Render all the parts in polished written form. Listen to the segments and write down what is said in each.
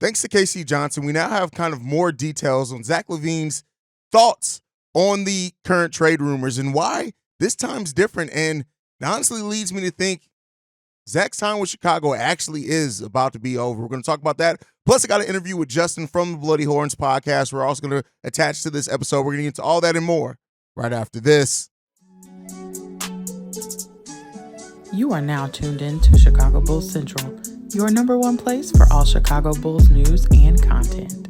Thanks to Casey Johnson, we now have kind of more details on Zach LaVine's thoughts on the current trade rumors and why this time's different. And it honestly leads me to think Zach's time with Chicago actually is about to be over. We're going to talk about that. Plus, I got an interview with Justin from the Bloody Horns podcast. We're also going to attach to this episode. We're going to get into all that and more right after this. You are now tuned in to Chicago Bulls Central, your number one place for all Chicago Bulls news and content.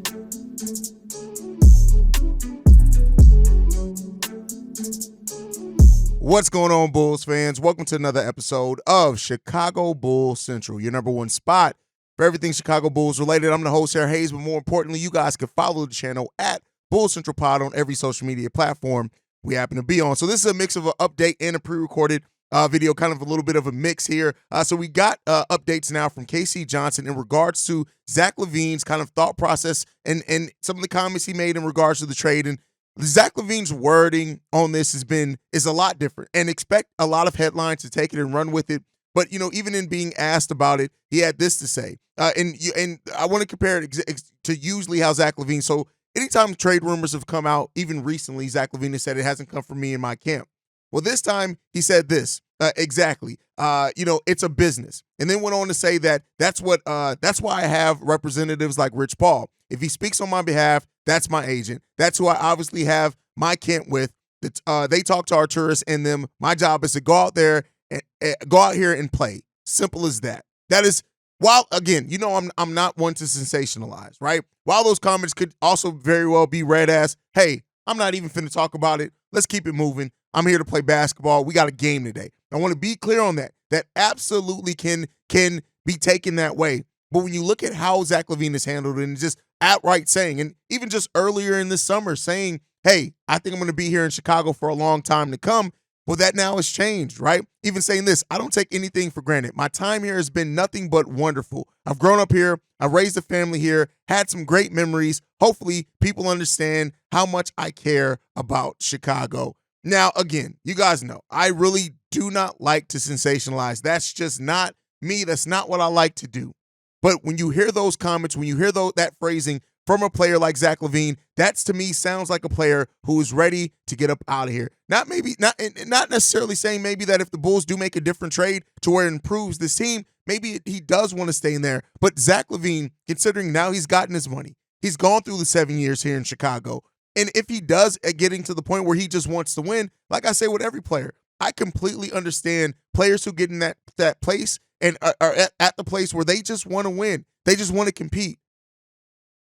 What's going on, Bulls fans? Welcome to another episode of Chicago Bulls Central, your number one spot for everything Chicago Bulls related. I'm the host here, Haize, but more importantly, you guys can follow the channel at Bulls Central Pod on every social media platform we happen to be on. So this is a mix of an update and a pre-recorded video, kind of a little bit of a mix here. So we got updates now from Casey Johnson in regards to Zach LaVine's kind of thought process and some of the comments he made in regards to the trade. And Zach LaVine's wording on this is a lot different, and expect a lot of headlines to take it and run with it. But, you know, even in being asked about it, he had this to say. And I want to compare it to usually how Zach LaVine. So anytime trade rumors have come out, even recently, Zach LaVine has said it hasn't come from me in my camp. Well, this time he said this exactly. It's a business, and then went on to say that's why I have representatives like Rich Paul. If he speaks on my behalf, that's my agent. That's who I obviously have my camp with. They talk to our tourists and them. My job is to go out there and go out here and play. Simple as that. That is, while again, I'm not one to sensationalize, right? While those comments could also very well be read as, hey, I'm not even finna talk about it. Let's keep it moving. I'm here to play basketball. We got a game today. I want to be clear on that. That absolutely can be taken that way. But when you look at how Zach LaVine has handled it and just outright saying, and even just earlier in this summer saying, hey, I think I'm going to be here in Chicago for a long time to come. Well, that now has changed, right? Even saying this, I don't take anything for granted. My time here has been nothing but wonderful. I've grown up here. I've raised a family here, had some great memories. Hopefully, people understand how much I care about Chicago. Now, again, you guys know, I really do not like to sensationalize. That's just not me. That's not what I like to do. But when you hear those comments, when you hear that phrasing from a player like Zach LaVine, that's to me sounds like a player who is ready to get up out of here. Not necessarily saying maybe that if the Bulls do make a different trade to where it improves this team, maybe he does want to stay in there. But Zach LaVine, considering now he's gotten his money, he's gone through the 7 years here in Chicago. And if he does getting to the point where he just wants to win, like I say with every player, I completely understand players who get in that place and are at the place where they just want to win. They just want to compete.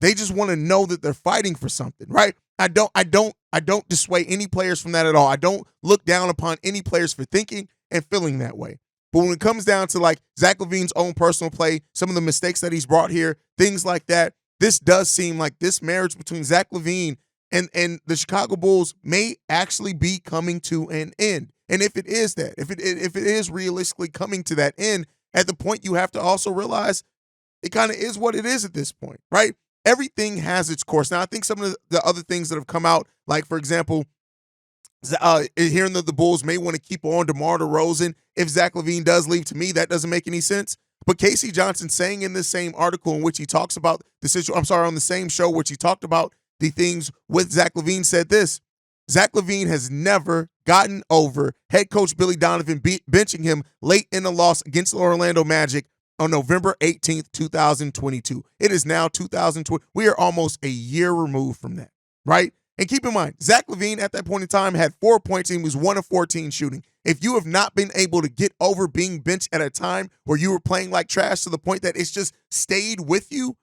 They just want to know that they're fighting for something, right? I don't dissuade any players from that at all. I don't look down upon any players for thinking and feeling that way. But when it comes down to like Zach LaVine's own personal play, some of the mistakes that he's brought here, things like that, this does seem like this marriage between Zach LaVine and the Chicago Bulls may actually be coming to an end. And if it is that, if it is realistically coming to that end, at the point you have to also realize it kind of is what it is at this point, right? Everything has its course. Now, I think some of the other things that have come out, like, for example, hearing that the Bulls may want to keep on DeMar DeRozan if Zach LaVine does leave, to me, that doesn't make any sense. But Casey Johnson saying in this same article in which he talks about the situation, on the same show which he talked about the things with Zach LaVine, said this: Zach LaVine has never gotten over head coach Billy Donovan benching him late in the loss against the Orlando Magic on November 18th, 2022. It is now 2020. We are almost a year removed from that, right? And keep in mind, Zach LaVine at that point in time had 4 points and he was 1 of 14 shooting. If you have not been able to get over being benched at a time where you were playing like trash to the point that it's just stayed with you,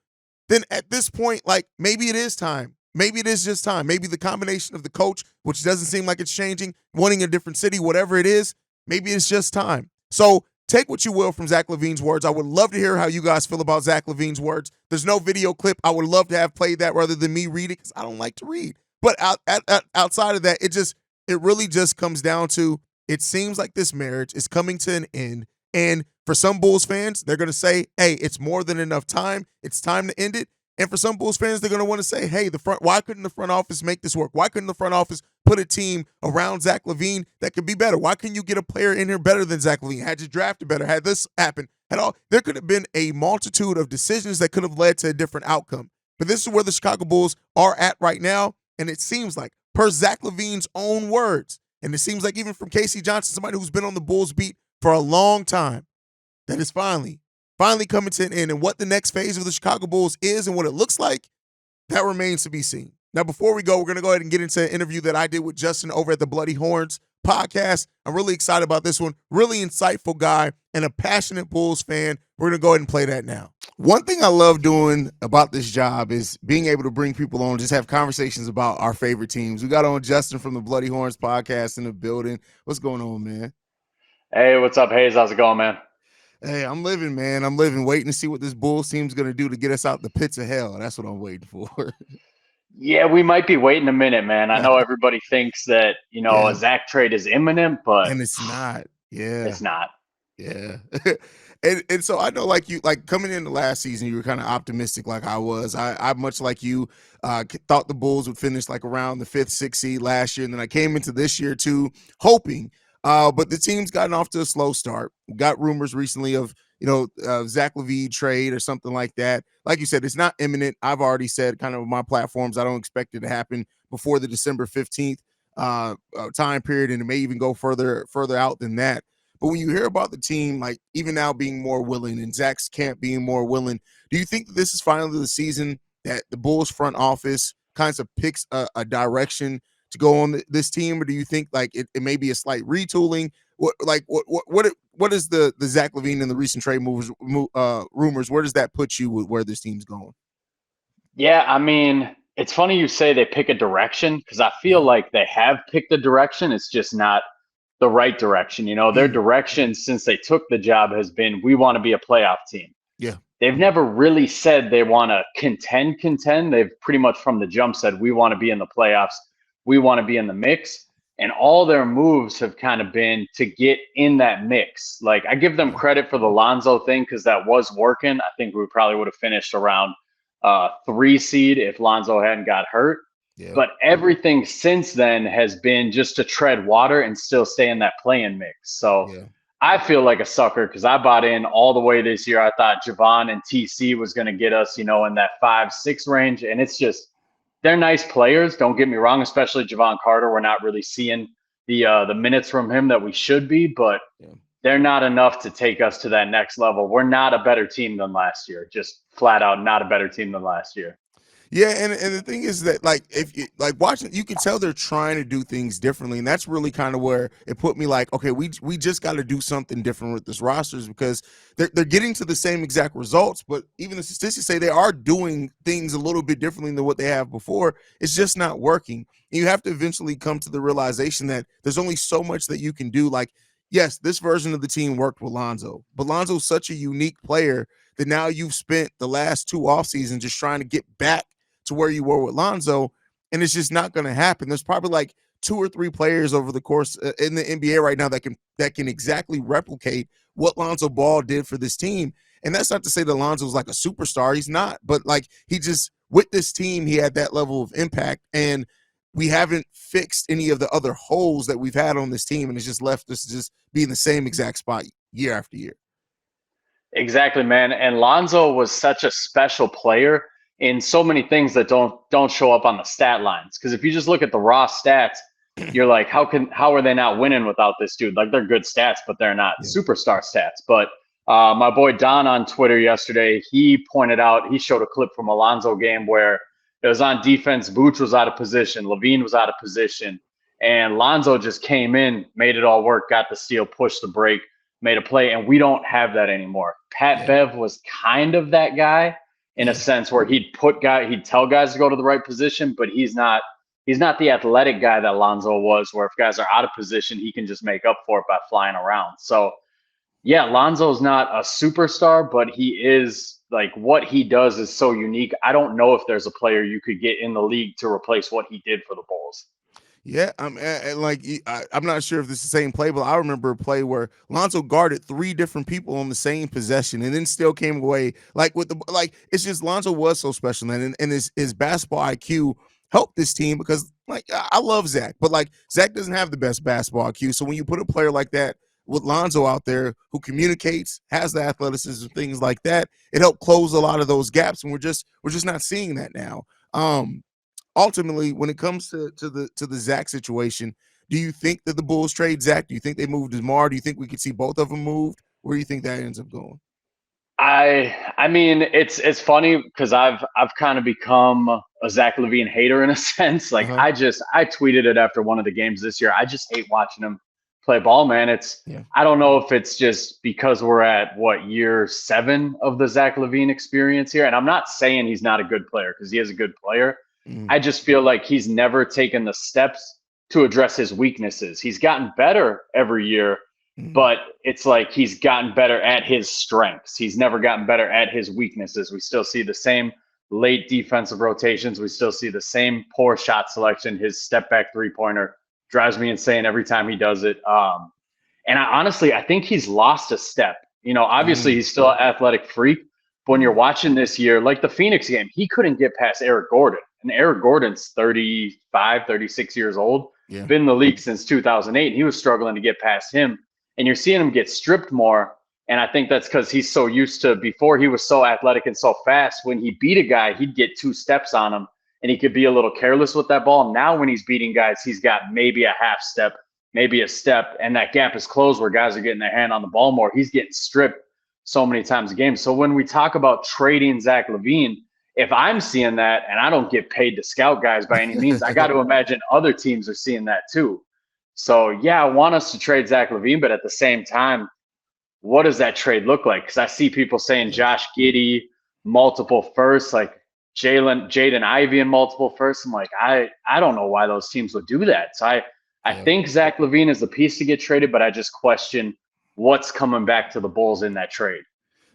then at this point, like, maybe it is time. Maybe it is just time. Maybe the combination of the coach, which doesn't seem like it's changing, wanting a different city, whatever it is, maybe it's just time. So take what you will from Zach LaVine's words. I would love to hear how you guys feel about Zach LaVine's words. There's no video clip. I would love to have played that rather than me read it because I don't like to read. But outside of that, it really just comes down to, it seems like this marriage is coming to an end. And for some Bulls fans, they're going to say, hey, it's more than enough time. It's time to end it. And for some Bulls fans, they're going to want to say, hey, why couldn't the front office make this work? Why couldn't the front office put a team around Zach LaVine that could be better? Why couldn't you get a player in here better than Zach LaVine? Had you drafted better, had this happened, there could have been a multitude of decisions that could have led to a different outcome. But this is where the Chicago Bulls are at right now, and it seems like, per Zach LaVine's own words, and it seems like even from Casey Johnson, somebody who's been on the Bulls beat for a long time, that is finally coming to an end. And what the next phase of the Chicago Bulls is and what it looks like, that remains to be seen. Now, before we go, we're going to go ahead and get into an interview that I did with Justin over at the Bloody Horns podcast. I'm really excited about this one. Really insightful guy and a passionate Bulls fan. We're going to go ahead and play that now. One thing I love doing about this job is being able to bring people on, just have conversations about our favorite teams. We got on Justin from the Bloody Horns podcast in the building. What's going on, man? Hey, what's up, Haize? How's it going, man? Hey, I'm living, man. I'm living, waiting to see what this Bulls team's going to do to get us out the pits of hell. That's what I'm waiting for. Yeah, we might be waiting a minute, man. I know everybody thinks that, a Zach trade is imminent, but and it's not. Yeah. It's not. Yeah. and so I know, like you, like coming into last season, you were kind of optimistic like I was. I much like you, thought the Bulls would finish like around the 5th, 6th seed last year. And then I came into this year too, hoping. But the team's gotten off to a slow start. We got rumors recently of, Zach LaVine trade or something like that. Like you said, it's not imminent. I've already said kind of on my platforms, I don't expect it to happen before the December 15th time period. And it may even go further out than that. But when you hear about the team, like even now being more willing and Zach's camp being more willing, do you think that this is finally the season that the Bulls front office kind of picks a direction to go on this team, or do you think like it may be a slight retooling? What is the Zach LaVine and the recent trade rumors? Where does that put you with where this team's going? Yeah, I mean, it's funny you say they pick a direction because I feel like they have picked a direction. It's just not the right direction. Their direction since they took the job has been, we want to be a playoff team. Yeah. They've never really said they want to contend. They've pretty much from the jump said, we want to be in the playoffs. We want to be in the mix. And all their moves have kind of been to get in that mix. Like I give them credit for the Lonzo thing because that was working. I think we probably would have finished around 3 seed if Lonzo hadn't got hurt. Yeah. But everything since then has been just to tread water and still stay in that play-in mix. So I feel like a sucker because I bought in all the way this year. I thought Javon and TC was going to get us, in that 5-6 range. And it's just, they're nice players. Don't get me wrong, especially Javon Carter. We're not really seeing the minutes from him that we should be, but they're not enough to take us to that next level. We're not a better team than last year. Just flat out not a better team than last year. Yeah, and the thing is that like if you like watching, you can tell they're trying to do things differently, and that's really kind of where it put me like, okay, we just got to do something different with this rosters because they're getting to the same exact results, but even the statistics say they are doing things a little bit differently than what they have before. It's just not working. And you have to eventually come to the realization that there's only so much that you can do. Like, yes, this version of the team worked with Lonzo, but Lonzo's such a unique player that now you've spent the last 2 off seasons just trying to get back to where you were with Lonzo, and it's just not going to happen. There's probably like 2 or 3 players over the course in the NBA right now that can exactly replicate what Lonzo Ball did for this team. And that's not to say that Lonzo's like a superstar. He's not, but like he just with this team, he had that level of impact, and we haven't fixed any of the other holes that we've had on this team, and it's just left us to just be in the same exact spot year after year. Exactly, man. And Lonzo was such a special player in so many things that don't show up on the stat lines. Because if you just look at the raw stats, you're like, how are they not winning without this dude? Like they're good stats, but they're not superstar stats. But my boy Don on Twitter yesterday, he pointed out, he showed a clip from a Lonzo game where it was on defense. Vooch was out of position, LaVine was out of position, and Lonzo just came in, made it all work, got the steal, pushed the break, made a play, and we don't have that anymore. Pat Bev was kind of that guy in a sense where he'd tell guys to go to the right position, but he's not the athletic guy that Lonzo was, where if guys are out of position, he can just make up for it by flying around. So yeah, Lonzo's not a superstar, but he is like what he does is so unique. I don't know if there's a player you could get in the league to replace what he did for the Bulls. Yeah, I'm not sure if this is the same play, but I remember a play where Lonzo guarded three different people on the same possession, and then still came away like with the like. It's just Lonzo was so special, man, and his basketball IQ helped this team because like I love Zach, but like Zach doesn't have the best basketball IQ. So when you put a player like that with Lonzo out there who communicates, has the athleticism, things like that, it helped close a lot of those gaps, and we're just not seeing that now. Ultimately, when it comes to the Zach situation, do you think that the Bulls trade Zach? Do you think they moved DeMar? Do you think we could see both of them moved? Where do you think that ends up going? I mean, it's funny because I've kind of become a Zach LaVine hater in a sense. Like Uh-huh. I tweeted it after one of the games this year. I just hate watching him play ball, man. Yeah. I don't know if it's just because we're at what year 7 of the Zach LaVine experience here, and I'm not saying he's not a good player because he is a good player. Mhm. I just feel like he's never taken the steps to address his weaknesses. He's gotten better every year, Mhm. but it's like he's gotten better at his strengths. He's never gotten better at his weaknesses. We still see the same late defensive rotations. We still see the same poor shot selection. His step back 3-pointer drives me insane every time he does it. And I think he's lost a step. Obviously Mhm. he's still an athletic freak. But when you're Mhm. watching this year, like the Phoenix game, he couldn't get past Eric Gordon. And Eric Gordon's 35, 36 years old, Yeah. been in the league since 2008. And he was struggling to get past him. And you're seeing him get stripped more. And I think that's because he's so used to, before he was so athletic and so fast, when he beat a guy, he'd get 2 steps on him and he could be a little careless with that ball. Now, when he's beating guys, he's got maybe a half step, maybe a step, and that gap is closed where guys are getting their hand on the ball more. He's getting stripped so many times a game. So when we talk about trading Zach LaVine, if I'm seeing that and I don't get paid to scout guys by any means, I got to imagine other teams are seeing that too. So yeah, I want us to trade Zach LaVine, but at the same time, what does that trade look like? Because I see people saying Yeah. Josh Giddey, multiple firsts, like Jaden Ivey and multiple firsts. I'm like, I don't know why those teams would do that. So I Yeah. think Zach LaVine is the piece to get traded, but I just question what's coming back to the Bulls in that trade.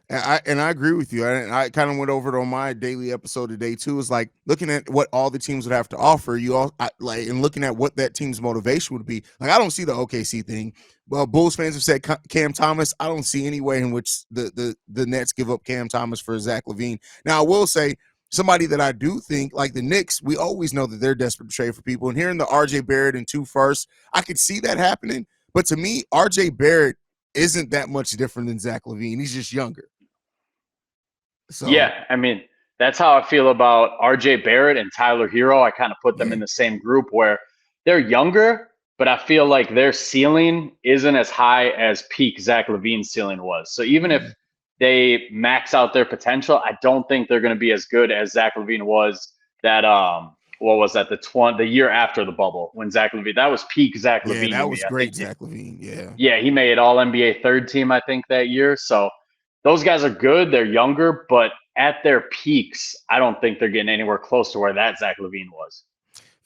And I agree with you. I kind of went over it on my daily episode today too. Is like looking at what all the teams would have to offer. And looking at what that team's motivation would be. Like I don't see the OKC thing. Well, Bulls fans have said Cam Thomas. I don't see any way in which the Nets give up Cam Thomas for Zach LaVine. Now I will say somebody that I do think like the Knicks. We always know that they're desperate to trade for people. And hearing the RJ Barrett and 2 firsts, I could see that happening. But to me, RJ Barrett isn't that much different than Zach LaVine. He's just younger. So Yeah, I mean, that's how I feel about RJ Barrett and Tyler Hero. I kind of put them yeah, in the same group where they're younger, but I feel like their ceiling isn't as high as peak Zach LaVine's ceiling was. So even if mhm. they max out their potential, I don't think they're going to be as good as Zach LaVine was that what was that, the year after the bubble when Zach LaVine, that was peak Zach Yeah, LaVine to that me. was I think great, Zach LaVine. Yeah. yeah, he made all NBA third team, I think, that year. So those guys are good. They're younger, but at their peaks, I don't think they're getting anywhere close to where that Zach LaVine was.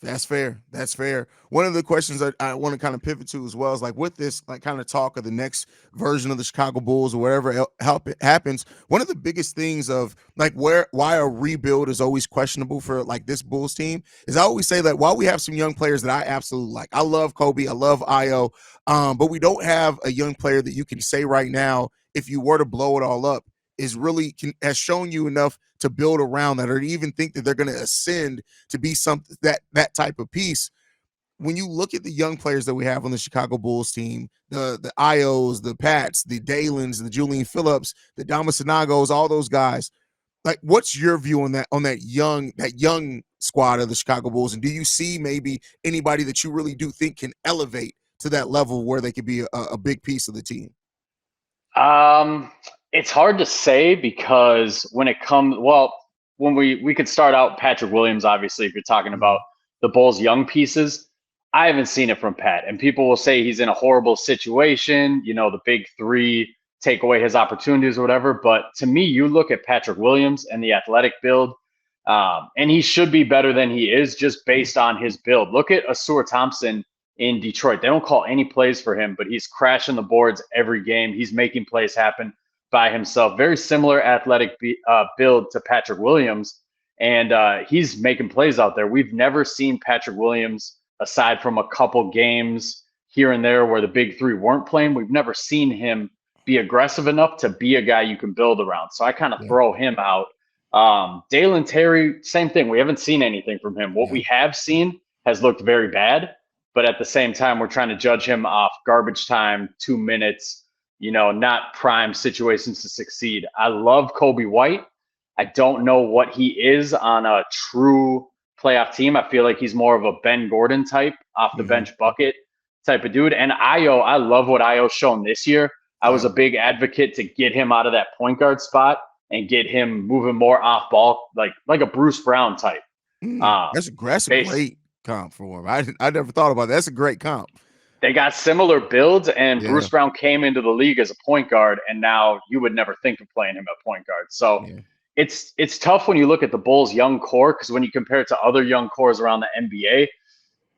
That's fair. That's fair. One of the questions that I want to kind of pivot to as well is like with this like kind of talk of the next version of the Chicago Bulls or whatever help it happens. One of the biggest things of like why a rebuild is always questionable for like this Bulls team is I always say that while we have some young players that I absolutely like, I love Kobe, I love Io, but we don't have a young player that you can say right now if you were to blow it all up is really has shown you enough to build around that or to even think that they're going to ascend to be something that type of piece. When you look at the young players that we have on the Chicago Bulls team, the Ios, the Pats, the Dalens, the Julian Phillips, the Damasanagos, all those guys, like what's your view on that young squad of the Chicago Bulls? And do you see maybe anybody that you really do think can elevate to that level where they could be a big piece of the team? Um, it's hard to say because when it comes, well, when we could start out Patrick Williams, obviously, if you're talking about Mhm. the Bulls' young pieces, I haven't seen it from Pat, and people will say he's in a horrible situation. The big three take away his opportunities or whatever. But to me, you look at Patrick Williams and the athletic build, and he should be better than he is just based on his build. Look at Asur Thompson in Detroit. They don't call any plays for him, but he's crashing the boards every game. He's making plays happen by himself. Very similar athletic build to Patrick Williams, and he's making plays out there. We've never seen Patrick Williams aside from a couple games here and there where the big three weren't playing, we've never seen him be aggressive enough to be a guy you can build around. So I kind of throw him out. Dalen Terry, same thing. We haven't seen anything from him. What we have seen has looked very bad, but at the same time, we're trying to judge him off garbage time, 2 minutes, not prime situations to succeed. I love Kobe White. I don't know what he is on a true playoff team. I feel like he's more of a Ben Gordon type, off the bench bucket type of dude. And Ayo, I love what Ayo's shown this year. I was a big advocate to get him out of that point guard spot and get him moving more off ball, like a Bruce Brown type. That's a great comp for him. I never thought about that. That's a great comp. They got similar builds, and Bruce Brown came into the league as a point guard, and now you would never think of playing him at point guard. So it's tough when you look at the Bulls' young core, because when you compare it to other young cores around the NBA,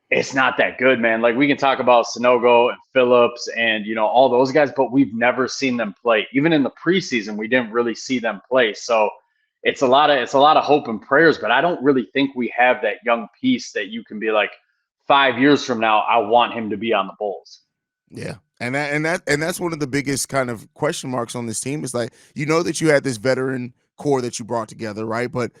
it's not that good, man. Like, we can talk about Sanogo and Phillips and, all those guys, but we've never seen them play. Even in the preseason, we didn't really see them play. So it's a lot of hope and prayers, but I don't really think we have that young piece that you can be like, 5 years from now, I want him to be on the Bulls. Yeah. And that's one of the biggest kind of question marks on this team is like, that you had this veteran core that you brought together, right? But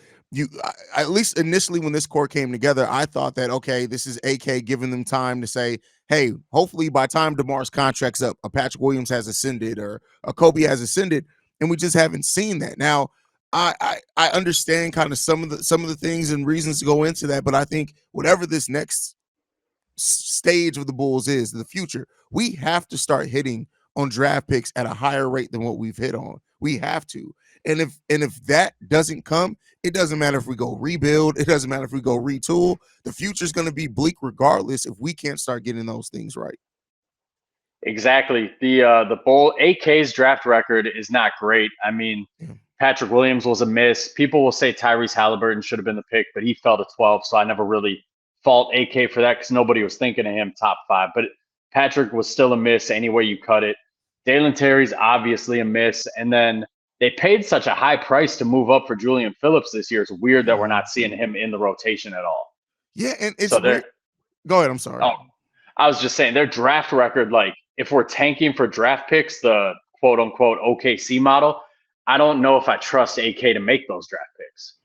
at least initially when this core came together, I thought that, okay, this is AK giving them time to say, hey, hopefully by time DeMar's contract's up, a Patrick Williams has ascended or a Kobe has ascended, and we just haven't seen that. Now, I understand kind of some of the things and reasons to go into that, but I think whatever this next stage of the Bulls is, the future, we have to start hitting on draft picks at a higher rate than what we've hit on. We have to. And if that doesn't come, it doesn't matter if we go rebuild, it doesn't matter if we go retool. The future is going to be bleak regardless if we can't start getting those things right. Exactly. The Bull AK's draft record is not great. I mean, Patrick Williams was a miss. People will say Tyrese Halliburton should have been the pick, but he fell to 12, so I never really fault AK for that because nobody was thinking of him top 5. But Patrick was still a miss any way you cut it. Dalen Terry's obviously a miss, and then they paid such a high price to move up for Julian Phillips this year. It's weird that we're not seeing him in the rotation at all. Yeah, and it's weird. Go ahead. I'm sorry. Oh, I was just saying their draft record, like if we're tanking for draft picks, the quote unquote OKC model, I don't know if I trust AK to make those draft picks.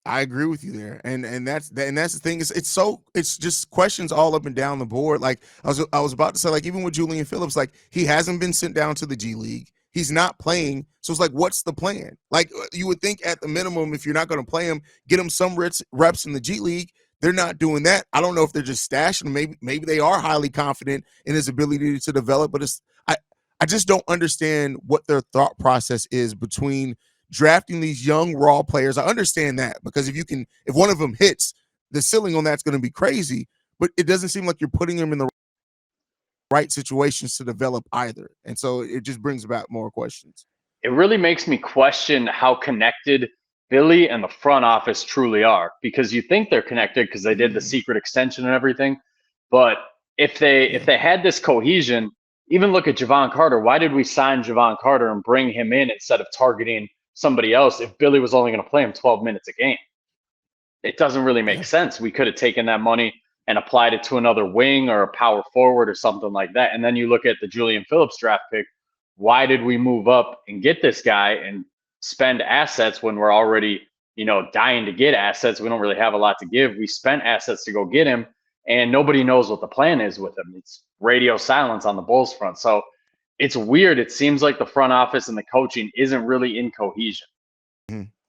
I agree with you there, and that's the thing. It's just questions all up and down the board. Like I was about to say, like even with Julian Phillips, like he hasn't been sent down to the G League. He's not playing, so it's like, what's the plan? Like you would think at the minimum, if you're not going to play him, get him some reps in the G League. They're not doing that. I don't know if they're just stashing him. Maybe they are highly confident in his ability to develop, but I just don't understand what their thought process is between drafting these young raw players. I understand that because if one of them hits, the ceiling on that's going to be crazy, but it doesn't seem like you're putting them in the right situations to develop either. And so it just brings about more questions. It really makes me question how connected Billy and the front office truly are, because you think they're connected because they did the secret extension and everything. But if they had this cohesion, even look at Javon Carter. Why did we sign Javon Carter and bring him in instead of targeting somebody else if Billy was only going to play him 12 minutes a game? It doesn't really make sense. We could have taken that money and applied it to another wing or a power forward or something like that. And then you look at the Julian Phillips draft pick. Why did we move up and get this guy and spend assets when we're already, dying to get assets? We don't really have a lot to give. We spent assets to go get him, and nobody knows what the plan is with him. It's radio silence on the Bulls front. So it's weird. It seems like the front office and the coaching isn't really in cohesion.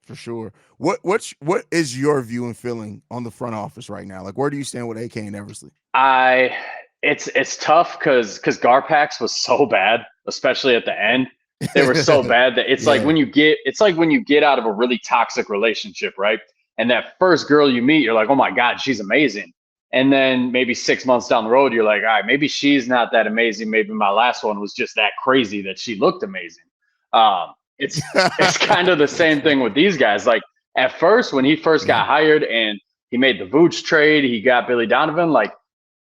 For sure. What is your view and feeling on the front office right now? Like, where do you stand with AK and Eversley? It's tough because Garpax was so bad, especially at the end. They were so bad that it's like when you get out of a really toxic relationship, right? And that first girl you meet, you're like, oh my God, she's amazing. And then maybe 6 months down the road, you're like, all right, maybe she's not that amazing. Maybe my last one was just that crazy that she looked amazing. It's kind of the same thing with these guys. Like at first, when he first got hired and he made the Vooch trade, he got Billy Donovan. Like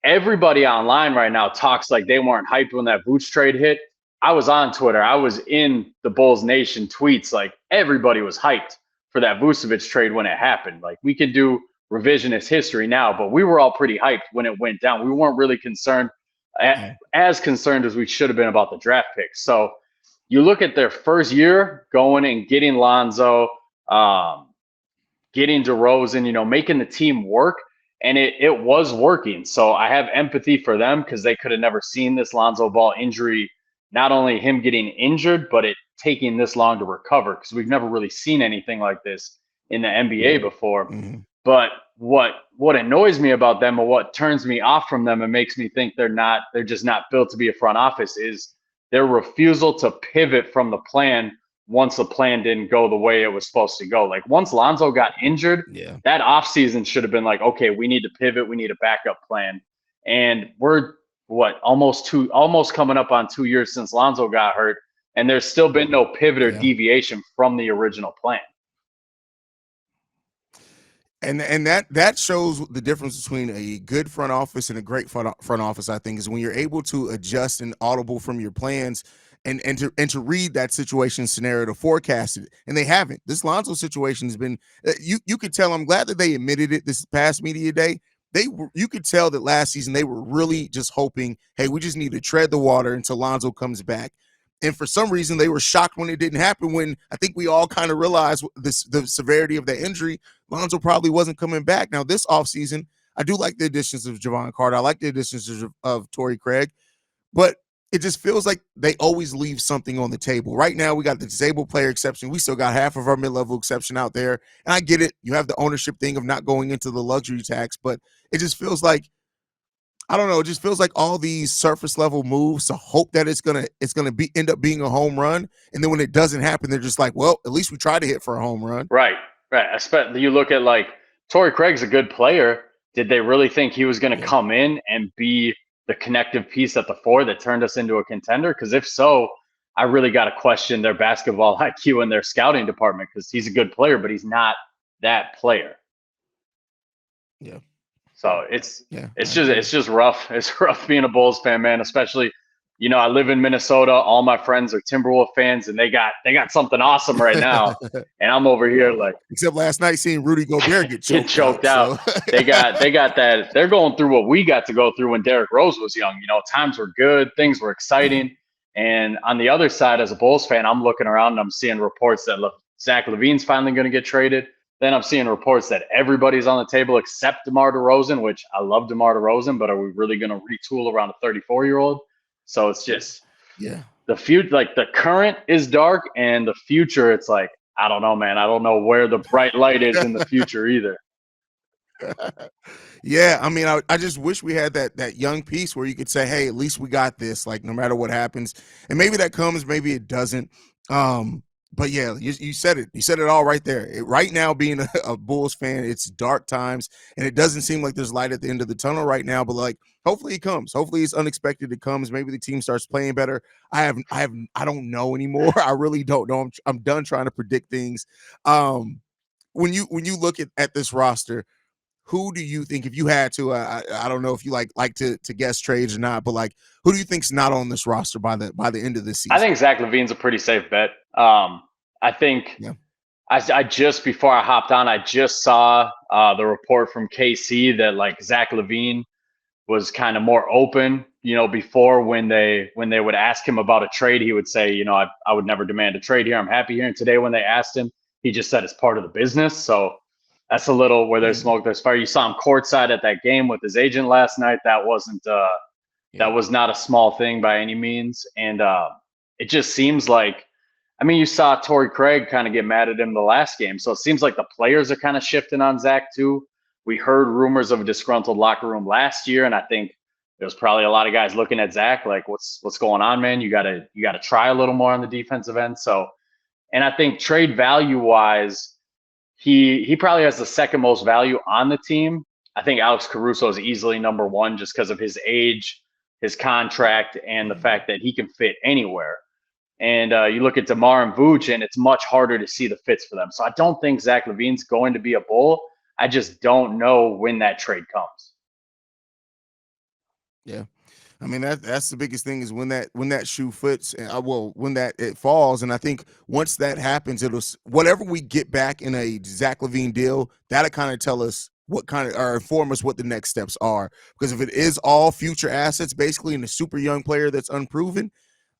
everybody online right now talks like they weren't hyped when that Vooch trade hit. I was on Twitter. I was in the Bulls Nation tweets. Like everybody was hyped for that Vucevic trade when it happened. Like we could do revisionist history now, but we were all pretty hyped when it went down. We weren't really concerned, as concerned as we should have been about the draft picks. So you look at their first year going and getting Lonzo, getting DeRozan, making the team work, and it was working. So I have empathy for them because they could have never seen this Lonzo Ball injury, not only him getting injured, but it taking this long to recover, because we've never really seen anything like this in the NBA before. Mm-hmm. But what annoys me about them, or what turns me off from them and makes me think they're just not built to be a front office, is their refusal to pivot from the plan once the plan didn't go the way it was supposed to go. Like once Lonzo got injured, that offseason should have been like, okay, we need to pivot, we need a backup plan. And we're almost coming up on 2 years since Lonzo got hurt, and there's still been no pivot or deviation from the original plan. And that shows the difference between a good front office and a great front office, I think, is when you're able to adjust and audible from your plans and to read that situation scenario, to forecast it. And they haven't. This Lonzo situation has been, you could tell, I'm glad that they admitted it this past media day. You could tell that last season they were really just hoping, hey, we just need to tread the water until Lonzo comes back. And for some reason, they were shocked when it didn't happen, when I think we all kind of realized the severity of the injury. Lonzo probably wasn't coming back. Now, this offseason, I do like the additions of Javon Carter. I like the additions of Torrey Craig. But it just feels like they always leave something on the table. Right now, we got the disabled player exception. We still got half of our mid-level exception out there. And I get it. You have the ownership thing of not going into the luxury tax. But it just feels like, I don't know, it just feels like all these surface level moves to hope that it's gonna end up being a home run, and then when it doesn't happen, they're just like, well, at least we tried to hit for a home run. Right. Especially you look at like Torrey Craig's a good player. Did they really think he was going to come in and be the connective piece at the 4 that turned us into a contender? Because if so, I really got to question their basketball IQ and their scouting department, because he's a good player, but he's not that player. Yeah. So it's just rough. It's rough being a Bulls fan, man. Especially, I live in Minnesota. All my friends are Timberwolves fans, and they got something awesome right now. And I'm over here like, except last night seeing Rudy Gobert get choked out. So. they got that. They're going through what we got to go through when Derrick Rose was young. Times were good, things were exciting. And on the other side, as a Bulls fan, I'm looking around and I'm seeing reports that Zach LaVine's finally going to get traded. Then I'm seeing reports that everybody's on the table except DeMar DeRozan, which I love DeMar DeRozan, but are we really going to retool around a 34-year-old? So it's just the future, like the current is dark, and the future, it's like, I don't know, man. I don't know where the bright light is in the future either. Yeah, I mean, I just wish we had that young piece where you could say, hey, at least we got this, like, no matter what happens. And maybe that comes, maybe it doesn't. But yeah, you said it. You said it all right there. Right now, being a Bulls fan, it's dark times, and it doesn't seem like there's light at the end of the tunnel right now. But like, hopefully it comes. Hopefully it's unexpected. It comes. Maybe the team starts playing better. I don't know anymore. I really don't know. I'm done trying to predict things. When you look at this roster, who do you think, if you had to, I don't know if you like to guess trades or not, but like, who do you think's not on this roster by the end of this season? I think Zach LaVine's a pretty safe bet. I think I just, before I hopped on, I just saw the report from KC that like Zach LaVine was kind of more open, before when they would ask him about a trade, he would say, I would never demand a trade here. I'm happy here. And today when they asked him, he just said it's part of the business. So that's a little where there's smoke, there's fire. You saw him courtside at that game with his agent last night. That wasn't that was not a small thing by any means. And it just seems like, I mean, you saw Torrey Craig kind of get mad at him the last game. So it seems like the players are kind of shifting on Zach too. We heard rumors of a disgruntled locker room last year, and I think there's probably a lot of guys looking at Zach like, what's going on, man? You gotta try a little more on the defensive end. So, and I think trade value wise, he probably has the second most value on the team. I think Alex Caruso is easily number one just because of his age, his contract, and the fact that he can fit anywhere. And you look at DeMar and Vooch, and it's much harder to see the fits for them. So I don't think Zach LaVine's going to be a Bull. I just don't know when that trade comes. Yeah. I mean, that's the biggest thing, is when that shoe fits, and when it falls. And I think once that happens, it'll, whatever we get back in a Zach LaVine deal, that'll kind of tell us what kind of, or inform us what the next steps are. Because if it is all future assets, basically, and a super young player that's unproven,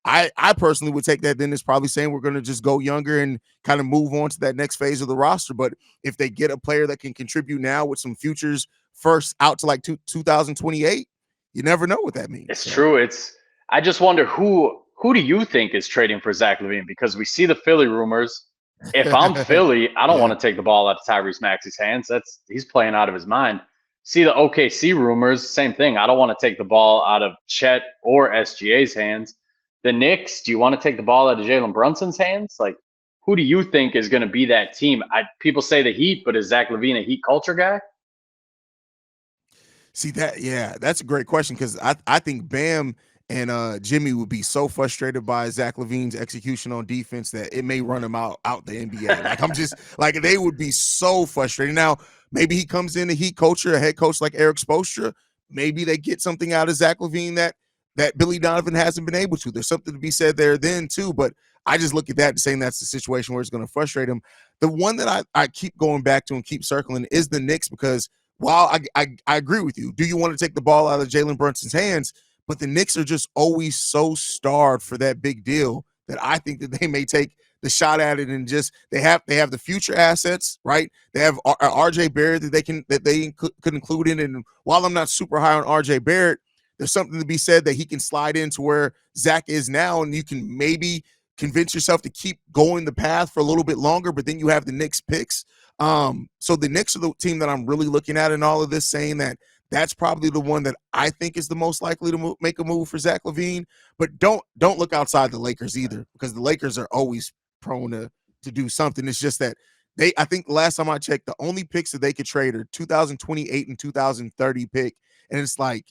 I personally would take that. Then it's probably saying we're going to just go younger and kind of move on to that next phase of the roster. But if they get a player that can contribute now with some futures first out to like 2028, you never know what that means. It's true. I just wonder who do you think is trading for Zach LaVine? Because we see the Philly rumors. If I'm Philly, I don't want to take the ball out of Tyrese Maxey's hands. He's playing out of his mind. See the OKC rumors, same thing. I don't want to take the ball out of Chet or SGA's hands. The Knicks, do you want to take the ball out of Jalen Brunson's hands? Like, who do you think is going to be that team? People say the Heat, but is Zach LaVine a Heat culture guy? See that? Yeah, that's a great question because I think Bam and Jimmy would be so frustrated by Zach LaVine's execution on defense that it may run him out the NBA. Like I'm just like they would be so frustrated. Now maybe he comes in a Heat culture, a head coach like Eric Spoelstra. Maybe they get something out of Zach LaVine that Billy Donovan hasn't been able to. There's something to be said there then too, but I just look at that and saying that's the situation where it's going to frustrate him. The one that I keep going back to and keep circling is the Knicks because while I agree with you, do you want to take the ball out of Jalen Brunson's hands? But the Knicks are just always so starved for that big deal that I think that they may take the shot at it and just they have the future assets, right? They have RJ Barrett that they could include in it. And while I'm not super high on RJ Barrett, there's something to be said that he can slide into where Zach is now, and you can maybe convince yourself to keep going the path for a little bit longer, but then you have the Knicks picks. So the Knicks are the team that I'm really looking at in all of this, saying that that's probably the one that I think is the most likely to make a move for Zach LaVine. But don't look outside the Lakers either, because the Lakers are always prone to do something. It's just that I think the last time I checked, the only picks that they could trade are 2028 and 2030 pick. And it's like,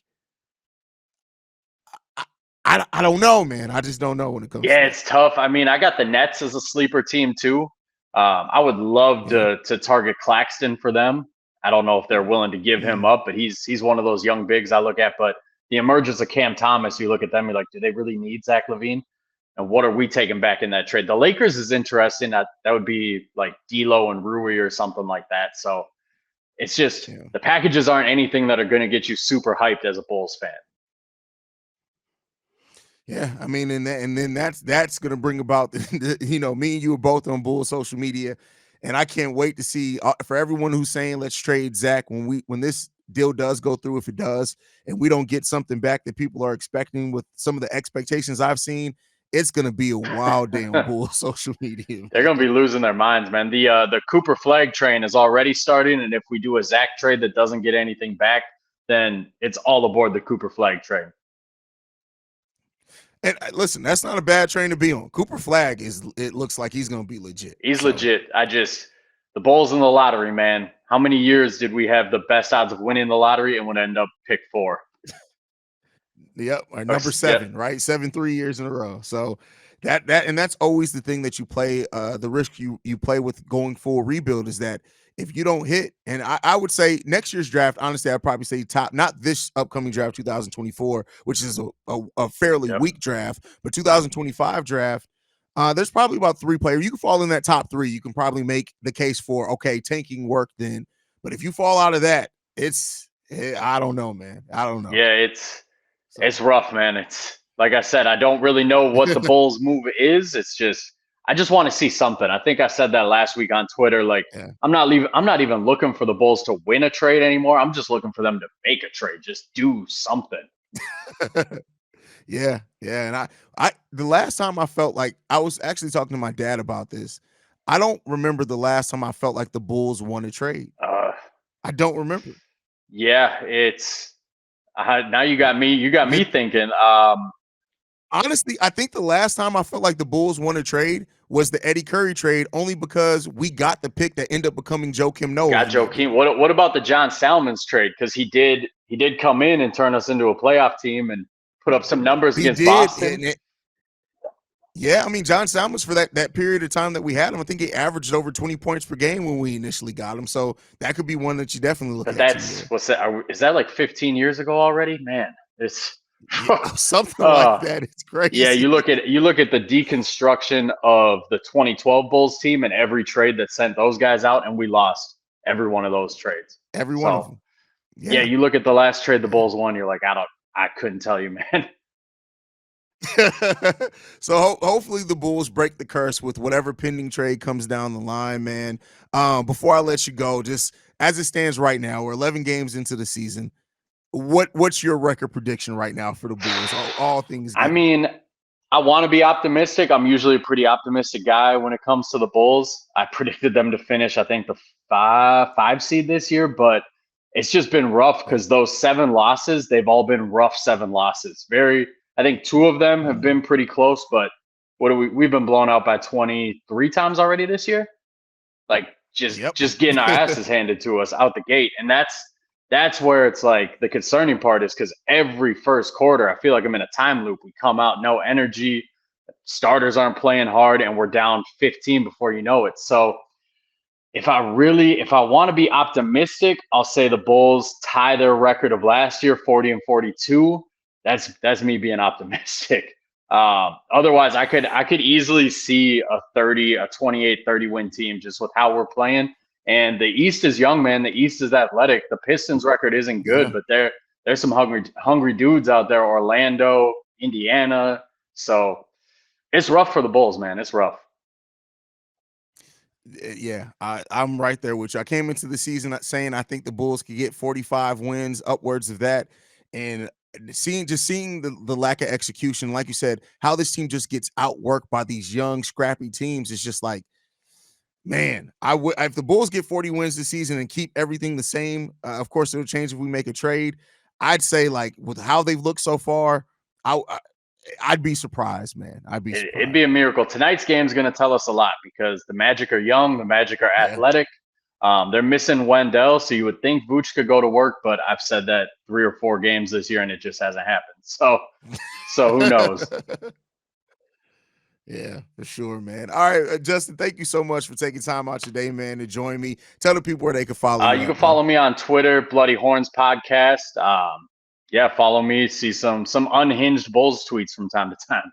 I don't know, man. I just don't know when it comes. Yeah, it's tough. I mean, I got the Nets as a sleeper team too. I would love to target Claxton for them. I don't know if they're willing to give him up, but he's one of those young bigs I look at. But the emergence of Cam Thomas, you look at them, you're like, do they really need Zach LaVine? And what are we taking back in that trade? The Lakers is interesting. That would be like D'Lo and Rui or something like that. So it's just the packages aren't anything that are going to get you super hyped as a Bulls fan. Yeah, I mean, and then that's going to bring about, me and you are both on Bulls social media, and I can't wait to see for everyone who's saying let's trade Zach when this deal does go through, if it does, and we don't get something back that people are expecting with some of the expectations I've seen, it's going to be a wild day on Bulls social media. They're going to be losing their minds, man. The Cooper Flag train is already starting, and if we do a Zach trade that doesn't get anything back, then it's all aboard the Cooper Flag train. And listen, that's not a bad train to be on. Cooper Flag it looks like he's going to be legit. He's legit. The Bulls in the lottery, man. How many years did we have the best odds of winning the lottery and would end up pick 4? Yep, or number 7, right? 7 3 years in a row. So that's always the thing that you play, the risk you play with going full rebuild is that if you don't hit, and I would say next year's draft, honestly, I'd probably say top, not this upcoming draft, 2024, which is a fairly weak draft, but 2025 draft, there's probably about 3 players. You can fall in that top 3. You can probably make the case for, okay, tanking work then. But if you fall out of that, I don't know, man. I don't know. Yeah, it's rough, man. It's like I said, I don't really know what the Bulls move is. It's just, I just want to see something. I think I said that last week on Twitter. Like, I'm not even looking for the Bulls to win a trade anymore. I'm just looking for them to make a trade. Just do something. Yeah. And I the last time I felt like, I was actually talking to my dad about this. I don't remember the last time I felt like the Bulls won a trade. I don't remember. Yeah, now you got me. You got me thinking. Honestly, I think the last time I felt like the Bulls won a trade was the Eddie Curry trade, only because we got the pick that ended up becoming Joakim Noah. Got Joakim. What about the John Salmons trade? Because he did come in and turn us into a playoff team and put up some numbers against Boston. Yeah, I mean, John Salmons, for that period of time that we had him, I think he averaged over 20 points per game when we initially got him. So that could be one that you definitely look at. Is that like 15 years ago already? Man, it's something like that. It's crazy. Yeah, you look at the deconstruction of the 2012 Bulls team and every trade that sent those guys out, and we lost. every one of those trades. Every one of So them. yeah, you look at the last trade the Bulls won, you're like, I couldn't tell you, man. So hopefully the Bulls break the curse with whatever pending trade comes down the line, man. Before I let you go, just as it stands right now, we're 11 games into the season. What's your record prediction right now for the Bulls? All things I given. mean, I want to be optimistic. I'm usually a pretty optimistic guy when it comes to the Bulls. I predicted them to finish, I think, the five seed this year, but it's just been rough because those 7 losses, they've all been rough 7 losses. I think 2 of them have been pretty close, but we've been blown out by 23 times already this year. Like just getting our asses handed to us out the gate. And that's where it's like the concerning part is because every first quarter, I feel like I'm in a time loop. We come out, no energy, starters aren't playing hard, and we're down 15 before you know it. So if I want to be optimistic, I'll say the Bulls tie their record of last year, 40-42. That's me being optimistic. Otherwise, I could easily see a 28-30 win team just with how we're playing. And the East is young, man. The East is athletic. The Pistons record isn't good, but there's some hungry dudes out there. Orlando, Indiana. So it's rough for the Bulls, man. It's rough. Yeah, I'm right there with you. I came into the season saying I think the Bulls could get 45 wins, upwards of that, and seeing the lack of execution, like you said, how this team just gets outworked by these young, scrappy teams is just like, man, if the Bulls get 40 wins this season and keep everything the same. Of course, it'll change if we make a trade. I'd say, like, with how they've looked so far, I'd be surprised, man. It'd be a miracle. Tonight's game is going to tell us a lot because the Magic are young, the Magic are athletic. They're missing Wendell, so you would think Vooch could go to work, but I've said that 3 or 4 games this year, and it just hasn't happened. So who knows? Yeah, for sure, man. All right, Justin, thank you so much for taking time out today, man, to join me. Tell the people where they can follow you. You can follow me on Twitter, Bloody Horns Podcast. Follow me. See some unhinged Bulls tweets from time to time.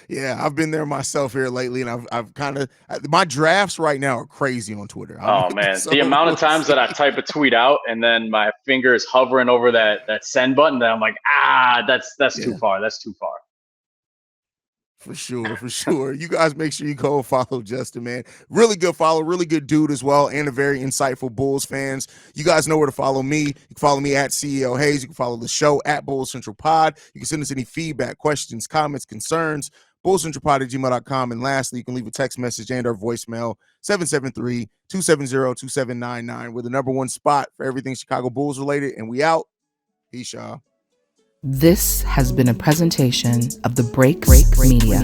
Yeah, I've been there myself here lately, and I've kind of my drafts right now are crazy on Twitter. Oh man, the amount of times that I type a tweet out and then my finger is hovering over that send button, that I'm like, that's too far. That's too far. For sure. You guys make sure you go follow Justin, man. Really good follow, really good dude as well, and a very insightful Bulls fans. You guys know where to follow me. You can follow me at CEO Haize. You can follow the show at Bulls Central Pod. You can send us any feedback, questions, comments, concerns, bullscentralpod@gmail.com. And lastly, you can leave a text message and our voicemail, 773-270-2799. We're the #1 spot for everything Chicago Bulls related, and we out. Peace, y'all. This has been a presentation of the Break Media.